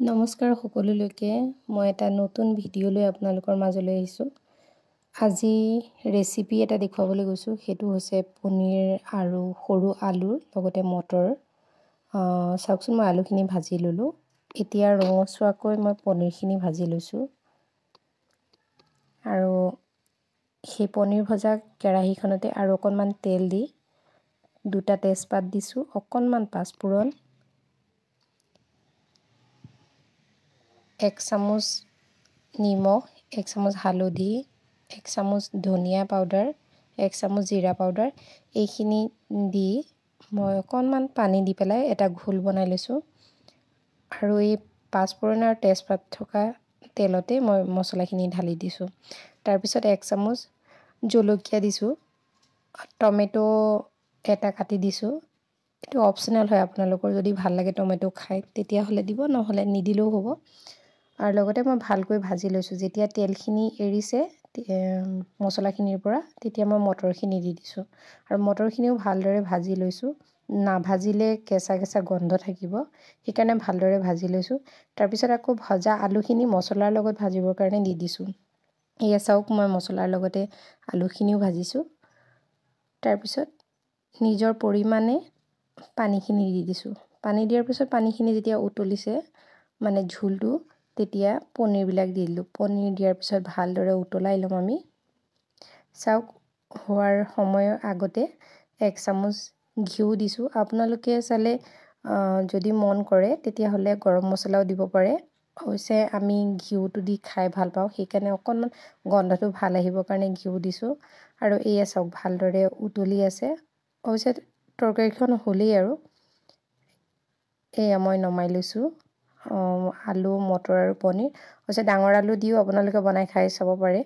নমস্কাৰ সকলোলৈকে মই এটা নতুন ভিডিঅ' লৈ আপোনালোকৰ মাজলৈ আহিছোঁ। আজি ৰেচিপি এটা দেখুৱাবলৈ গৈছোঁ, সেইটো হৈছে পনীৰ আৰু সৰু আলুৰ লগতে মটৰ। চাওকচোন, মই আলুখিনি ভাজি ল'লোঁ। এতিয়া ৰঙচুৱাকৈ মই পনীৰখিনি ভাজি লৈছোঁ আৰু সেই পনীৰ ভজা কেৰাহীখনতে আৰু অকণমান তেল দি 2টা তেজপাত দিছোঁ, অকণমান পাঁচফোৰণ, 1 চামুচ নিমখ, 1 চামুচ হালধি, 1 চামুচ ধনিয়া পাউডাৰ, 1 চামুচ জিৰা পাউডাৰ, এইখিনি দি মই অকণমান পানী দি পেলাই এটা ঘোল বনাই লৈছোঁ। আৰু এই পাঁচফোৰণ আৰু তেজপাত থকা তেলতে মই মছলাখিনি ঢালি দিছোঁ। তাৰপিছত 1 চামুচ জলকীয়া দিছোঁ, টমেটো এটা কাটি দিছোঁ। এইটো অপশ্যনেল হয়, আপোনালোকৰ যদি ভাল লাগে টমেটো খাই তেতিয়াহ'লে দিব, নহ'লে নিদিলেও হ'ব। আৰু লগতে মই ভালকৈ ভাজি লৈছোঁ। যেতিয়া তেলখিনি এৰিছে মছলাখিনিৰ পৰা, তেতিয়া মই মটৰখিনি দি দিছোঁ আৰু মটৰখিনিও ভালদৰে ভাজি লৈছোঁ। নাভাজিলে কেঁচা কেঁচা গন্ধ থাকিব, সেইকাৰণে ভালদৰে ভাজি লৈছোঁ। তাৰপিছত আকৌ ভজা আলুখিনি মছলাৰ লগত ভাজিবৰ কাৰণে দি দিছোঁ। এয়া চাওক, মই মছলাৰ লগতে আলুখিনিও ভাজিছোঁ। তাৰপিছত নিজৰ পৰিমাণে পানীখিনি দি দিছোঁ। পানী দিয়াৰ পিছত পানীখিনি যেতিয়া উতলিছে, মানে ঝোলটো, তেতিয়া পনীৰবিলাক দি দিলোঁ। পনীৰ দিয়াৰ পিছত ভালদৰে উতলাই ল'ম আমি। চাওক, হোৱাৰ সময়ৰ আগতে 1 চামুচ ঘিউ দিছোঁ। আপোনালোকে চালে যদি মন কৰে তেতিয়াহ'লে গৰম মছলাও দিব পাৰে। অৱশ্যে আমি ঘিউটো দি খাই ভাল পাওঁ, সেইকাৰণে অকণমান গন্ধটো ভাল আহিবৰ কাৰণে ঘিউ দিছোঁ। আৰু এয়া চাওক, ভালদৰে উতলি আছে। অৱশ্যে তৰকাৰীখন হ'লেই আৰু। এয়া মই নমাই লৈছোঁ আলু, মটৰ আৰু পনীৰ। অৱশ্যে ডাঙৰ আলু দিও আপোনালোকে বনাই খাই চাব পাৰে।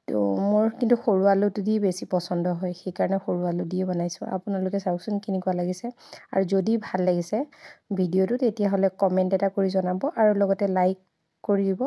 তো মোৰ কিন্তু সৰু আলুটো দি বেছি পচন্দ হয়, সেইকাৰণে সৰু আলু দিয়ে বনাইছোঁ। আপোনালোকে চাওকচোন কেনেকুৱা লাগিছে। আৰু যদি ভাল লাগিছে ভিডিঅ'টো, তেতিয়াহ'লে কমেণ্ট এটা কৰি জনাব আৰু লগতে লাইক কৰি দিব।